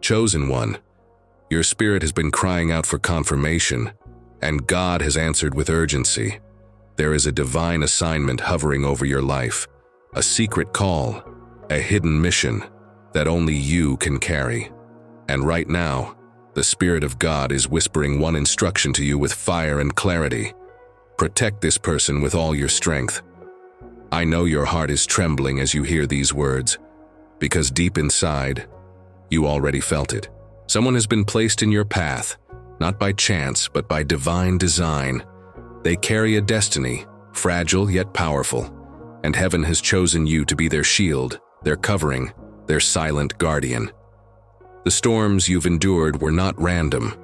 Chosen one, your spirit has been crying out for confirmation, and God has answered with urgency. There is a divine assignment hovering over your life, a secret call, a hidden mission that only you can carry. And right now, the Spirit of God is whispering one instruction to you with fire and clarity. Protect this person with all your strength. I know your heart is trembling as you hear these words, because deep inside, you already felt it. Someone has been placed in your path, not by chance, but by divine design. They carry a destiny, fragile yet powerful, and heaven has chosen you to be their shield, their covering, their silent guardian. The storms you've endured were not random.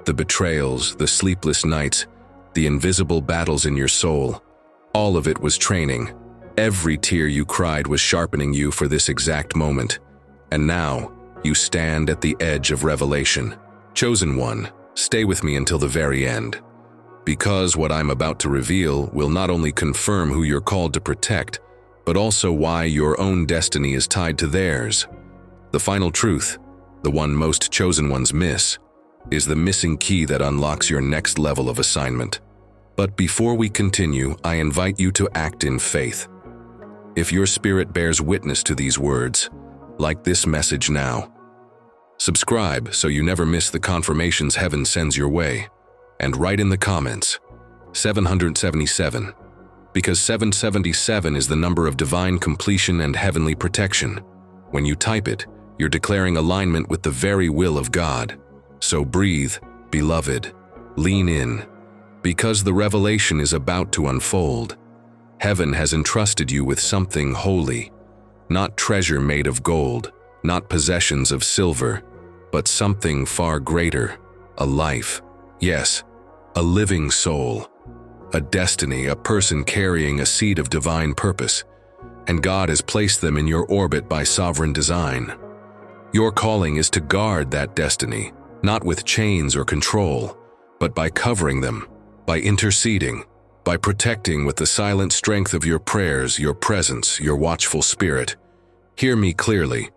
The betrayals, the sleepless nights, the invisible battles in your soul, all of it was training. Every tear you cried was sharpening you for this exact moment. And now, you stand at the edge of revelation. Chosen one, stay with me until the very end. Because what I'm about to reveal will not only confirm who you're called to protect, but also why your own destiny is tied to theirs. The final truth, the one most chosen ones miss, is the missing key that unlocks your next level of assignment. But before we continue, I invite you to act in faith. If your spirit bears witness to these words, like this message now. Subscribe so you never miss the confirmations heaven sends your way. And write in the comments, 777, because 777 is the number of divine completion and heavenly protection. When you type it, you're declaring alignment with the very will of God. So breathe, beloved, lean in, because the revelation is about to unfold. Heaven has entrusted you with something holy, not treasure made of gold, not possessions of silver, but something far greater, a life. Yes, a living soul, a destiny, a person carrying a seed of divine purpose, and God has placed them in your orbit by sovereign design. Your calling is to guard that destiny, not with chains or control, but by covering them, by interceding, by protecting with the silent strength of your prayers, your presence, your watchful spirit. Hear me clearly.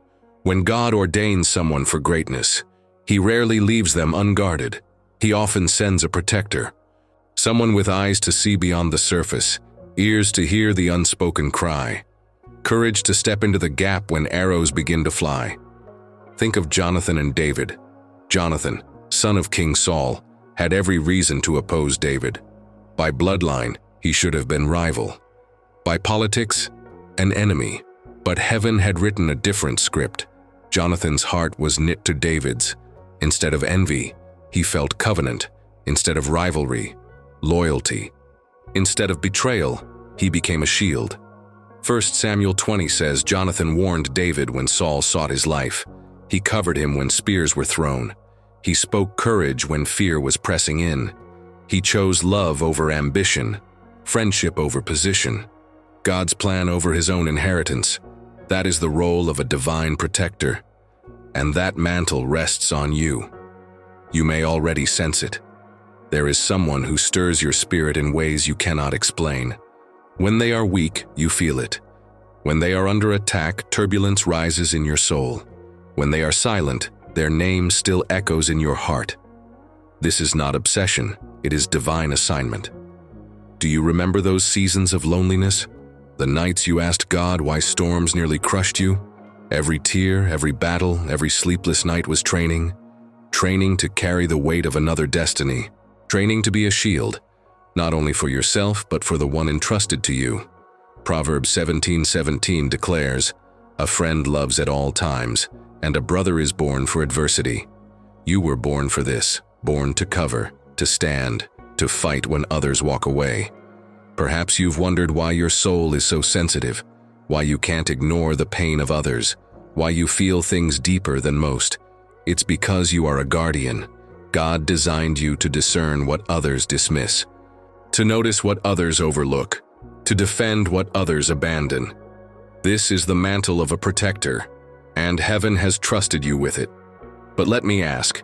When God ordains someone for greatness, He rarely leaves them unguarded. He often sends a protector, someone with eyes to see beyond the surface, ears to hear the unspoken cry, courage to step into the gap when arrows begin to fly. Think of Jonathan and David. Jonathan, son of King Saul, had every reason to oppose David. By bloodline, he should have been rival. By politics, an enemy. But heaven had written a different script. Jonathan's heart was knit to David's. Instead of envy, he felt covenant. Instead of rivalry, loyalty. Instead of betrayal, he became a shield. 1 Samuel 20 says Jonathan warned David when Saul sought his life. He covered him when spears were thrown. He spoke courage when fear was pressing in. He chose love over ambition, friendship over position, God's plan over his own inheritance. That is the role of a divine protector, and that mantle rests on you. You may already sense it. There is someone who stirs your spirit in ways you cannot explain. When they are weak, you feel it. When they are under attack, turbulence rises in your soul. When they are silent, their name still echoes in your heart. This is not obsession, it is divine assignment. Do you remember those seasons of loneliness? The nights you asked God why storms nearly crushed you? Every tear, every battle, every sleepless night was training. Training to carry the weight of another destiny. Training to be a shield, not only for yourself, but for the one entrusted to you. Proverbs 17:17 declares, "A friend loves at all times, and a brother is born for adversity." You were born for this, born to cover, to stand, to fight when others walk away. Perhaps you've wondered why your soul is so sensitive, why you can't ignore the pain of others, why you feel things deeper than most. It's because you are a guardian. God designed you to discern what others dismiss, to notice what others overlook, to defend what others abandon. This is the mantle of a protector, and heaven has trusted you with it. But let me ask,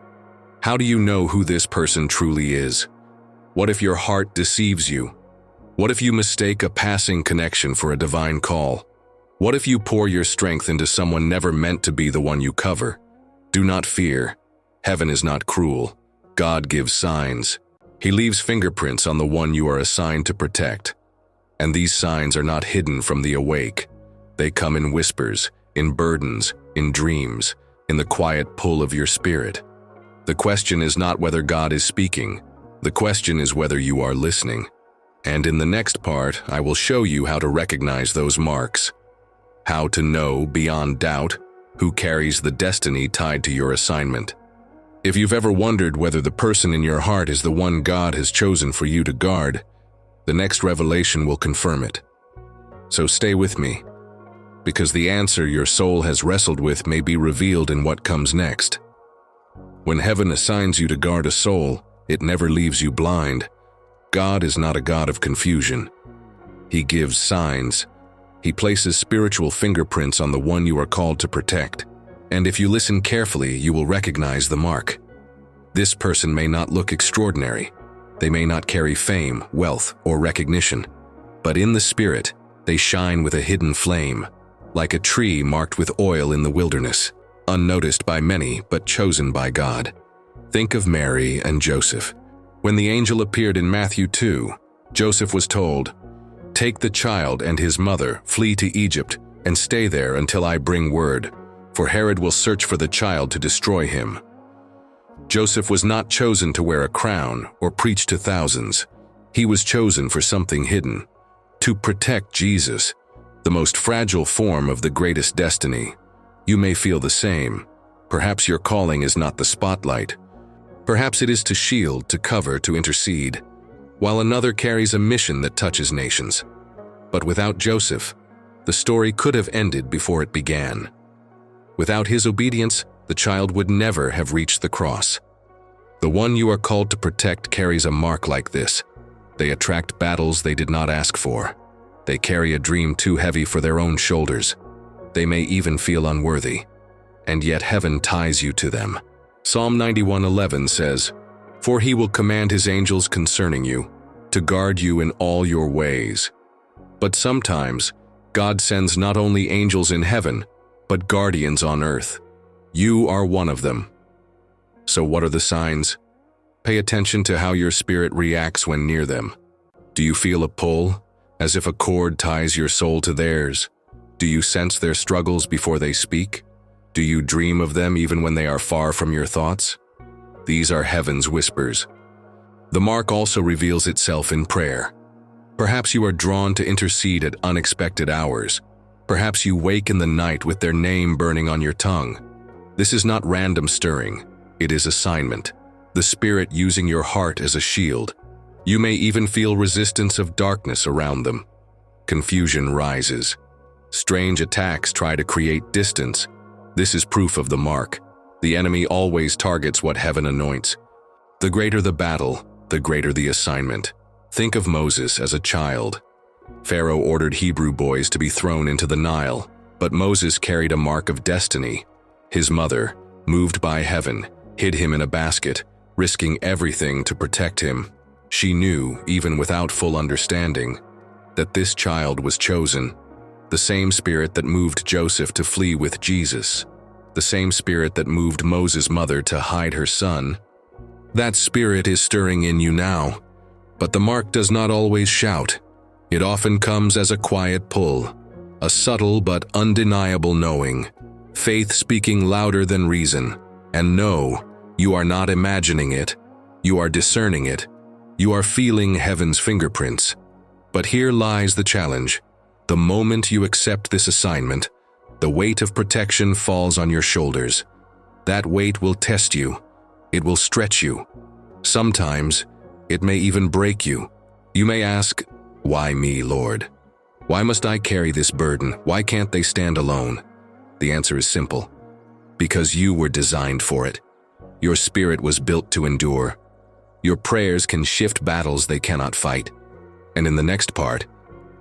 how do you know who this person truly is? What if your heart deceives you? What if you mistake a passing connection for a divine call? What if you pour your strength into someone never meant to be the one you cover? Do not fear. Heaven is not cruel. God gives signs. He leaves fingerprints on the one you are assigned to protect. And these signs are not hidden from the awake. They come in whispers, in burdens, in dreams, in the quiet pull of your spirit. The question is not whether God is speaking. The question is whether you are listening. And in the next part, I will show you how to recognize those marks. How to know, beyond doubt, who carries the destiny tied to your assignment. If you've ever wondered whether the person in your heart is the one God has chosen for you to guard, the next revelation will confirm it. So stay with me, because the answer your soul has wrestled with may be revealed in what comes next. When heaven assigns you to guard a soul, it never leaves you blind. God is not a God of confusion. He gives signs. He places spiritual fingerprints on the one you are called to protect. And if you listen carefully, you will recognize the mark. This person may not look extraordinary. They may not carry fame, wealth, or recognition. But in the spirit, they shine with a hidden flame, like a tree marked with oil in the wilderness, unnoticed by many but chosen by God. Think of Mary and Joseph. When the angel appeared in Matthew 2, Joseph was told, "Take the child and his mother, flee to Egypt, and stay there until I bring word, for Herod will search for the child to destroy him." Joseph was not chosen to wear a crown or preach to thousands. He was chosen for something hidden, to protect Jesus, the most fragile form of the greatest destiny. You may feel the same. Perhaps your calling is not the spotlight. Perhaps it is to shield, to cover, to intercede, while another carries a mission that touches nations. But without Joseph, the story could have ended before it began. Without his obedience, the child would never have reached the cross. The one you are called to protect carries a mark like this. They attract battles they did not ask for. They carry a dream too heavy for their own shoulders. They may even feel unworthy. And yet heaven ties you to them. Psalm 91:11 says, "For he will command his angels concerning you, to guard you in all your ways." But sometimes, God sends not only angels in heaven, but guardians on earth. You are one of them. So what are the signs? Pay attention to how your spirit reacts when near them. Do you feel a pull, as if a cord ties your soul to theirs? Do you sense their struggles before they speak? Do you dream of them even when they are far from your thoughts? These are heaven's whispers. The mark also reveals itself in prayer. Perhaps you are drawn to intercede at unexpected hours. Perhaps you wake in the night with their name burning on your tongue. This is not random stirring. It is assignment. The Spirit using your heart as a shield. You may even feel resistance of darkness around them. Confusion rises. Strange attacks try to create distance. This is proof of the mark. The enemy always targets what heaven anoints. The greater the battle, the greater the assignment. Think of Moses as a child. Pharaoh ordered Hebrew boys to be thrown into the Nile, but Moses carried a mark of destiny. His mother, moved by heaven, hid him in a basket, risking everything to protect him. She knew, even without full understanding, that this child was chosen. The same spirit that moved Joseph to flee with Jesus. The same spirit that moved Moses' mother to hide her son. That spirit is stirring in you now. But the mark does not always shout. It often comes as a quiet pull, a subtle but undeniable knowing, faith speaking louder than reason. And no, you are not imagining it. You are discerning it. You are feeling heaven's fingerprints. But here lies the challenge. The moment you accept this assignment, the weight of protection falls on your shoulders. That weight will test you. It will stretch you. Sometimes, it may even break you. You may ask, "Why me, Lord? Why must I carry this burden? Why can't they stand alone?" The answer is simple. Because you were designed for it. Your spirit was built to endure. Your prayers can shift battles they cannot fight. And in the next part,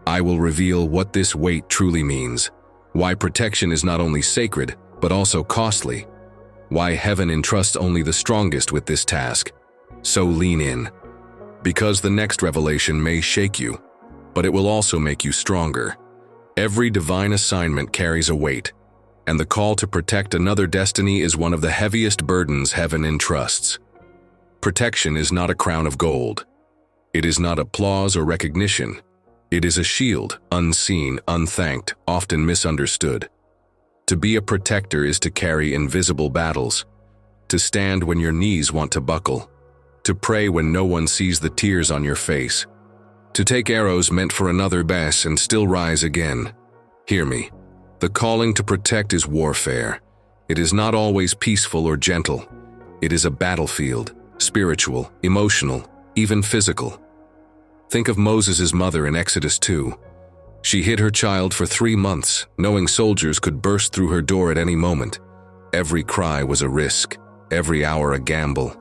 I will reveal what this weight truly means. Why protection is not only sacred, but also costly. Why heaven entrusts only the strongest with this task. So lean in. Because the next revelation may shake you, but it will also make you stronger. Every divine assignment carries a weight. And the call to protect another destiny is one of the heaviest burdens heaven entrusts. Protection is not a crown of gold. It is not applause or recognition. It is a shield, unseen, unthanked, often misunderstood. To be a protector is to carry invisible battles, to stand when your knees want to buckle, to pray when no one sees the tears on your face, to take arrows meant for another bass and still rise again. Hear me. The calling to protect is warfare. It is not always peaceful or gentle. It is a battlefield, spiritual, emotional, even physical. Think of Moses' mother in Exodus 2. She hid her child for 3 months, knowing soldiers could burst through her door at any moment. Every cry was a risk, every hour a gamble.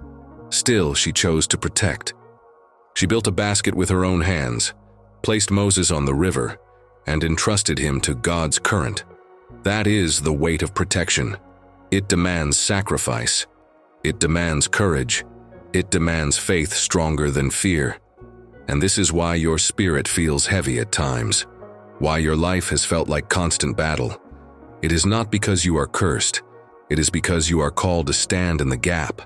Still, she chose to protect. She built a basket with her own hands, placed Moses on the river, and entrusted him to God's current. That is the weight of protection. It demands sacrifice. It demands courage. It demands faith stronger than fear. And this is why your spirit feels heavy at times, why your life has felt like constant battle. It is not because you are cursed. It is because you are called to stand in the gap.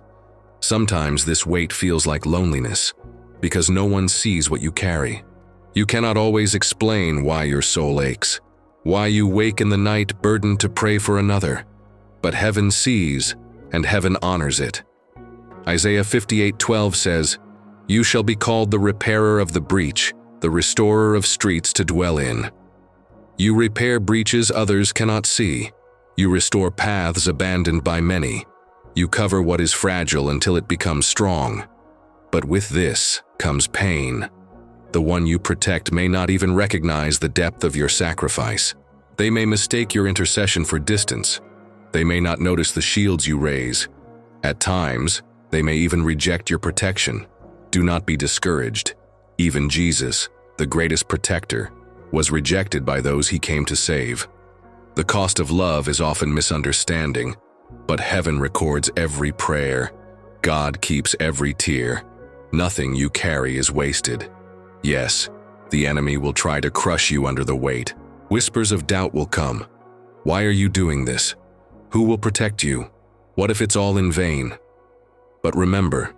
Sometimes this weight feels like loneliness, because no one sees what you carry. You cannot always explain why your soul aches, why you wake in the night burdened to pray for another. But heaven sees, and heaven honors it. Isaiah 58:12 says, "You shall be called the repairer of the breach, the restorer of streets to dwell in." You repair breaches others cannot see. You restore paths abandoned by many. You cover what is fragile until it becomes strong. But with this comes pain. The one you protect may not even recognize the depth of your sacrifice. They may mistake your intercession for distance. They may not notice the shields you raise. At times, they may even reject your protection. Do not be discouraged. Even Jesus, the greatest protector, was rejected by those he came to save. The cost of love is often misunderstanding, but heaven records every prayer. God keeps every tear. Nothing you carry is wasted. Yes, the enemy will try to crush you under the weight. Whispers of doubt will come. Why are you doing this? Who will protect you? What if it's all in vain? But remember,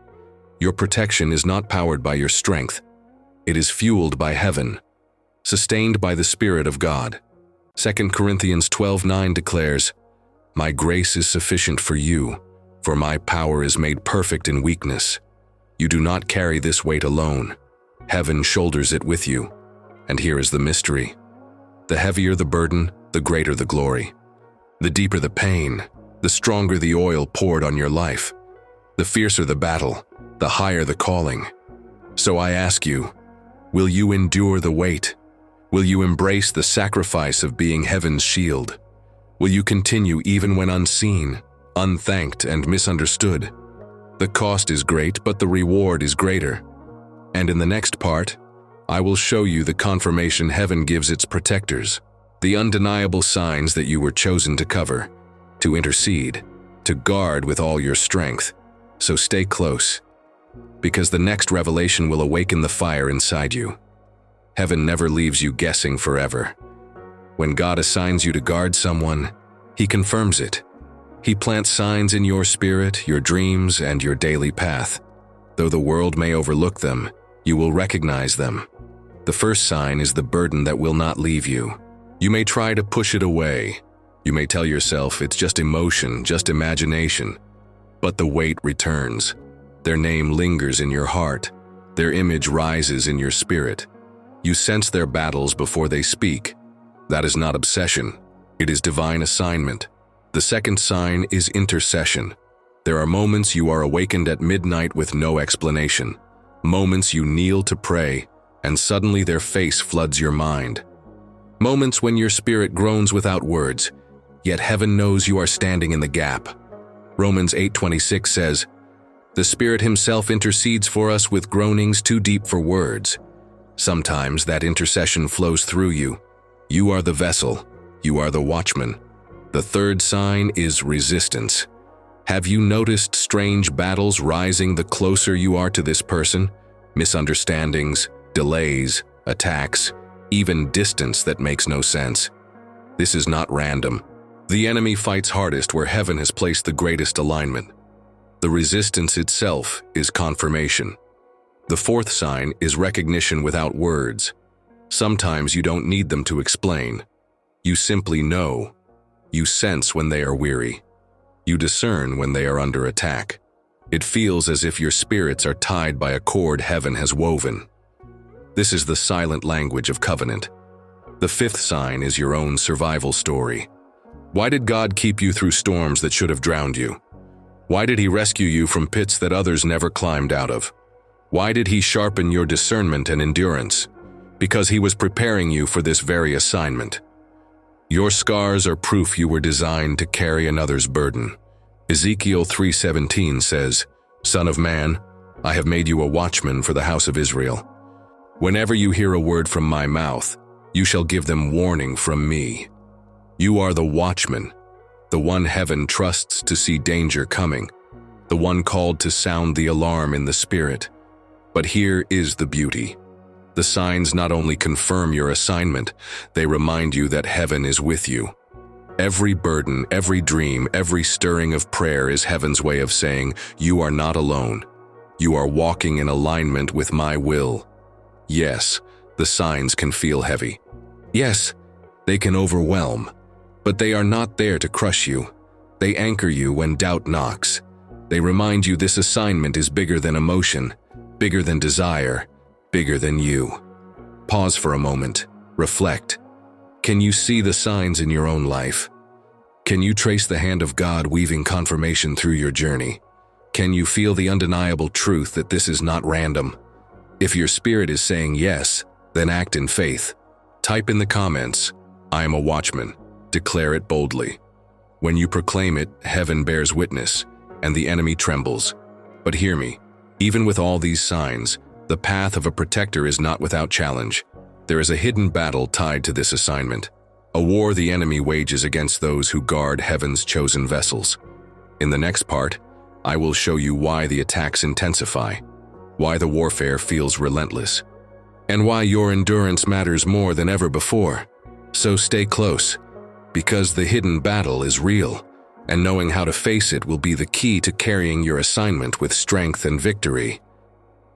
your protection is not powered by your strength. It is fueled by heaven, sustained by the Spirit of God. 2 Corinthians 12:9 declares, "My grace is sufficient for you, for my power is made perfect in weakness." You do not carry this weight alone. Heaven shoulders it with you. And here is the mystery. The heavier the burden, the greater the glory. The deeper the pain, the stronger the oil poured on your life. The fiercer the battle, the higher the calling. So I ask you, will you endure the weight? Will you embrace the sacrifice of being heaven's shield? Will you continue even when unseen, unthanked, and misunderstood? The cost is great, but the reward is greater. And in the next part, I will show you the confirmation heaven gives its protectors, the undeniable signs that you were chosen to cover, to intercede, to guard with all your strength. So stay close, because the next revelation will awaken the fire inside you. Heaven never leaves you guessing forever. When God assigns you to guard someone, He confirms it. He plants signs in your spirit, your dreams, and your daily path. Though the world may overlook them, you will recognize them. The first sign is the burden that will not leave you. You may try to push it away. You may tell yourself it's just emotion, just imagination. But the weight returns. Their name lingers in your heart. Their image rises in your spirit. You sense their battles before they speak. That is not obsession. It is divine assignment. The second sign is intercession. There are moments you are awakened at midnight with no explanation. Moments you kneel to pray, and suddenly their face floods your mind. Moments when your spirit groans without words, yet heaven knows you are standing in the gap. Romans 8:26 says, "The Spirit Himself intercedes for us with groanings too deep for words." Sometimes that intercession flows through you. You are the vessel. You are the watchman. The third sign is resistance. Have you noticed strange battles rising the closer you are to this person? Misunderstandings, delays, attacks, even distance that makes no sense. This is not random. The enemy fights hardest where heaven has placed the greatest alignment. The resistance itself is confirmation. The fourth sign is recognition without words. Sometimes you don't need them to explain. You simply know. You sense when they are weary. You discern when they are under attack. It feels as if your spirits are tied by a cord heaven has woven. This is the silent language of covenant. The fifth sign is your own survival story. Why did God keep you through storms that should have drowned you? Why did He rescue you from pits that others never climbed out of? Why did He sharpen your discernment and endurance? Because He was preparing you for this very assignment. Your scars are proof you were designed to carry another's burden. Ezekiel 3:17 says, "Son of man, I have made you a watchman for the house of Israel. Whenever you hear a word from my mouth, you shall give them warning from me." You are the watchman, the one heaven trusts to see danger coming, the one called to sound the alarm in the spirit. But here is the beauty. The signs not only confirm your assignment, they remind you that heaven is with you. Every burden, every dream, every stirring of prayer is heaven's way of saying, you are not alone. You are walking in alignment with my will. Yes, the signs can feel heavy. Yes, they can overwhelm. But they are not there to crush you. They anchor you when doubt knocks. They remind you this assignment is bigger than emotion, bigger than desire, bigger than you. Pause for a moment. Reflect. Can you see the signs in your own life? Can you trace the hand of God weaving confirmation through your journey? Can you feel the undeniable truth that this is not random? If your spirit is saying yes, then act in faith. Type in the comments, "I am a watchman." Declare it boldly. When you proclaim it, heaven bears witness, and the enemy trembles. But hear me, even with all these signs, the path of a protector is not without challenge. There is a hidden battle tied to this assignment, a war the enemy wages against those who guard heaven's chosen vessels. In the next part, I will show you why the attacks intensify, why the warfare feels relentless, and why your endurance matters more than ever before. So stay close, because the hidden battle is real, and knowing how to face it will be the key to carrying your assignment with strength and victory.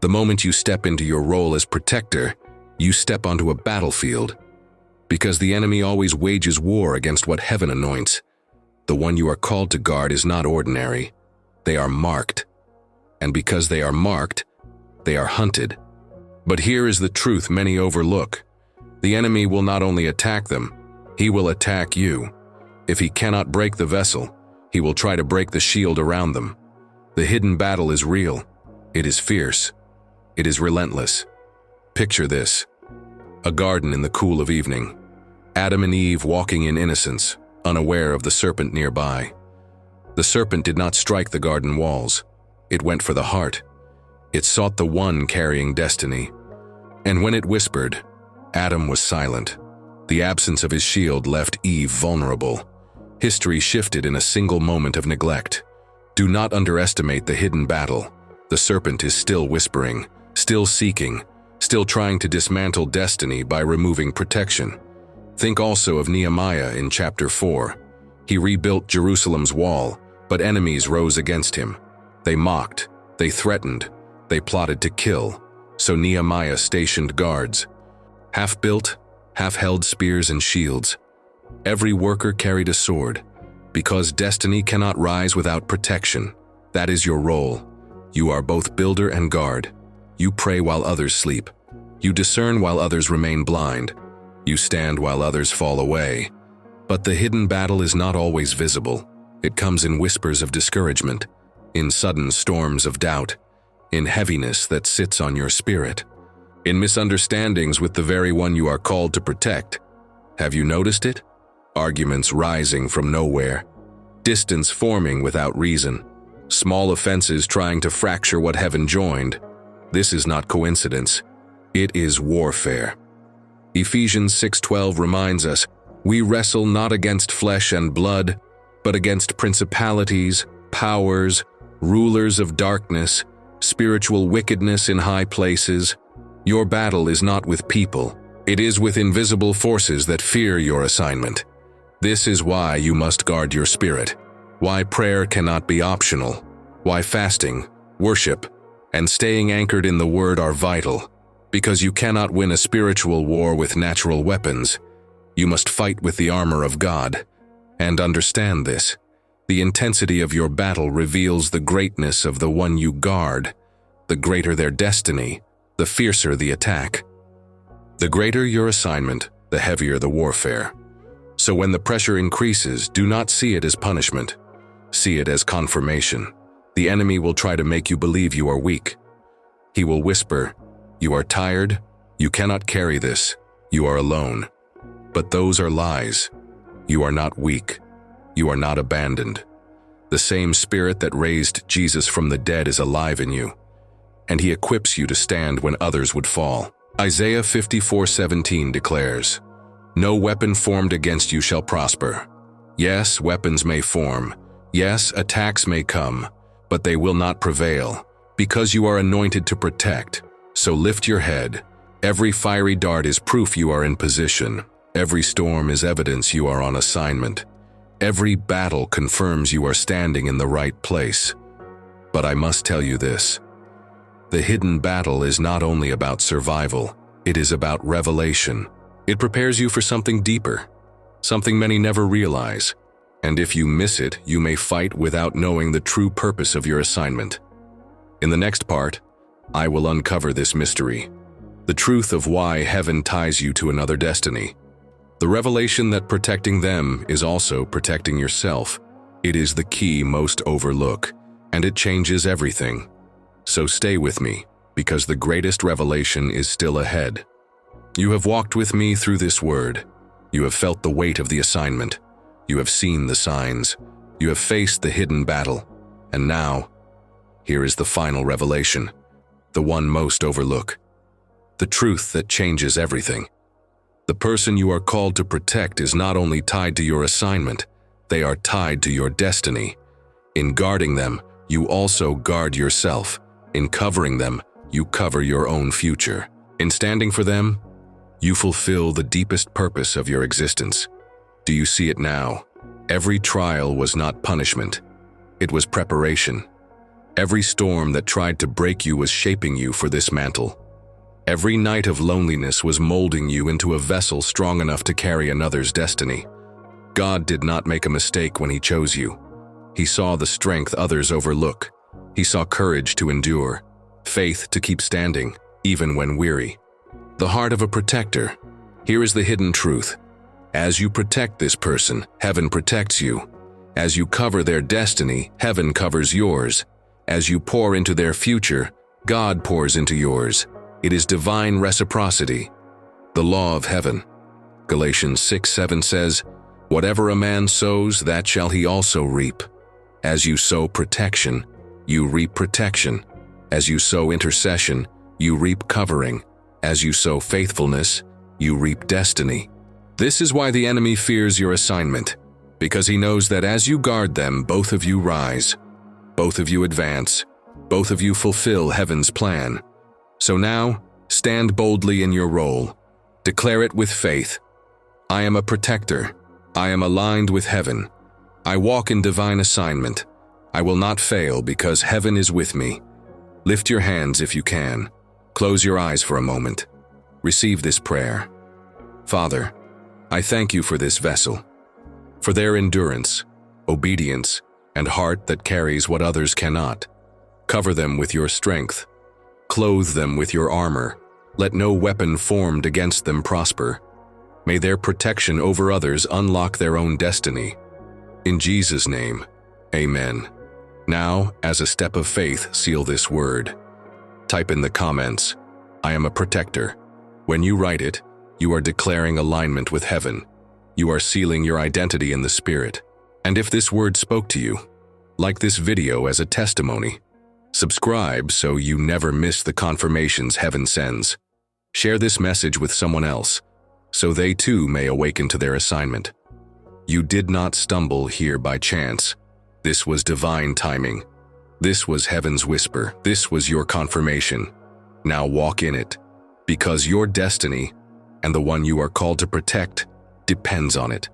The moment you step into your role as protector, you step onto a battlefield, because the enemy always wages war against what heaven anoints. The one you are called to guard is not ordinary. They are marked. And because they are marked, they are hunted. But here is the truth many overlook. The enemy will not only attack them, he will attack you. If he cannot break the vessel, he will try to break the shield around them. The hidden battle is real. It is fierce. It is relentless. Picture this: a garden in the cool of evening. Adam and Eve walking in innocence, unaware of the serpent nearby. The serpent did not strike the garden walls. It went for the heart. It sought the one carrying destiny. And when it whispered, Adam was silent. The absence of his shield left Eve vulnerable. History shifted in a single moment of neglect. Do not underestimate the hidden battle. The serpent is still whispering, still seeking, still trying to dismantle destiny by removing protection. Think also of Nehemiah in chapter 4. He rebuilt Jerusalem's wall, but enemies rose against him. They mocked, they threatened, they plotted to kill. So Nehemiah stationed guards, half-built, half-held spears and shields. Every worker carried a sword, because destiny cannot rise without protection. That is your role. You are both builder and guard. You pray while others sleep. You discern while others remain blind. You stand while others fall away. But the hidden battle is not always visible. It comes in whispers of discouragement, in sudden storms of doubt, in heaviness that sits on your spirit, in misunderstandings with the very one you are called to protect. Have you noticed it? Arguments rising from nowhere, distance forming without reason, small offenses trying to fracture what heaven joined. This is not coincidence. It is warfare. Ephesians 6:12 reminds us, we wrestle not against flesh and blood, but against principalities, powers, rulers of darkness, spiritual wickedness in high places. Your battle is not with people. It is with invisible forces that fear your assignment. This is why you must guard your spirit, why prayer cannot be optional, why fasting, worship, and staying anchored in the Word are vital. Because you cannot win a spiritual war with natural weapons. You must fight with the armor of God. And understand this. The intensity of your battle reveals the greatness of the one you guard. The greater their destiny, the fiercer the attack. The greater your assignment, the heavier the warfare. So when the pressure increases, do not see it as punishment. See it as confirmation. The enemy will try to make you believe you are weak. He will whisper, "You are tired, you cannot carry this, you are alone." But those are lies. You are not weak. You are not abandoned. The same Spirit that raised Jesus from the dead is alive in you, and He equips you to stand when others would fall. Isaiah 54:17 declares, "No weapon formed against you shall prosper." Yes, weapons may form. Yes, attacks may come, but they will not prevail, because you are anointed to protect. So lift your head. Every fiery dart is proof you are in position. Every storm is evidence you are on assignment. Every battle confirms you are standing in the right place. But I must tell you this. The hidden battle is not only about survival, it is about revelation. It prepares you for something deeper, something many never realize. And if you miss it, you may fight without knowing the true purpose of your assignment. In the next part, I will uncover this mystery, the truth of why heaven ties you to another destiny. The revelation that protecting them is also protecting yourself. It is the key most overlook, and it changes everything. So stay with me, because the greatest revelation is still ahead. You have walked with me through this word. You have felt the weight of the assignment. You have seen the signs. You have faced the hidden battle. And now, here is the final revelation, the one most overlooked. The truth that changes everything. The person you are called to protect is not only tied to your assignment, they are tied to your destiny. In guarding them, you also guard yourself. In covering them, you cover your own future. In standing for them, you fulfill the deepest purpose of your existence. Do you see it now? Every trial was not punishment. It was preparation. Every storm that tried to break you was shaping you for this mantle. Every night of loneliness was molding you into a vessel strong enough to carry another's destiny. God did not make a mistake when He chose you. He saw the strength others overlook. He saw courage to endure, faith to keep standing, even when weary. The heart of a protector. Here is the hidden truth. As you protect this person, heaven protects you. As you cover their destiny, heaven covers yours. As you pour into their future, God pours into yours. It is divine reciprocity, the law of heaven. Galatians 6:7 says, "Whatever a man sows, that shall he also reap." As you sow protection, you reap protection. As you sow intercession, you reap covering. As you sow faithfulness, you reap destiny. This is why the enemy fears your assignment, because he knows that as you guard them, both of you rise, both of you advance, both of you fulfill heaven's plan. So now, stand boldly in your role. Declare it with faith. I am a protector. I am aligned with heaven. I walk in divine assignment. I will not fail because heaven is with me. Lift your hands if you can. Close your eyes for a moment. Receive this prayer. Father, I thank you for this vessel, for their endurance, obedience, and heart that carries what others cannot. Cover them with your strength. Clothe them with your armor. Let no weapon formed against them prosper. May their protection over others unlock their own destiny. In Jesus' name, amen. Now, as a step of faith, seal this word. Type in the comments, I am a protector. When you write it, you are declaring alignment with heaven. You are sealing your identity in the Spirit. And if this word spoke to you, like this video as a testimony. Subscribe so you never miss the confirmations heaven sends. Share this message with someone else, so they too may awaken to their assignment. You did not stumble here by chance. This was divine timing. This was heaven's whisper. This was your confirmation. Now walk in it, because your destiny, and the one you are called to protect, depends on it.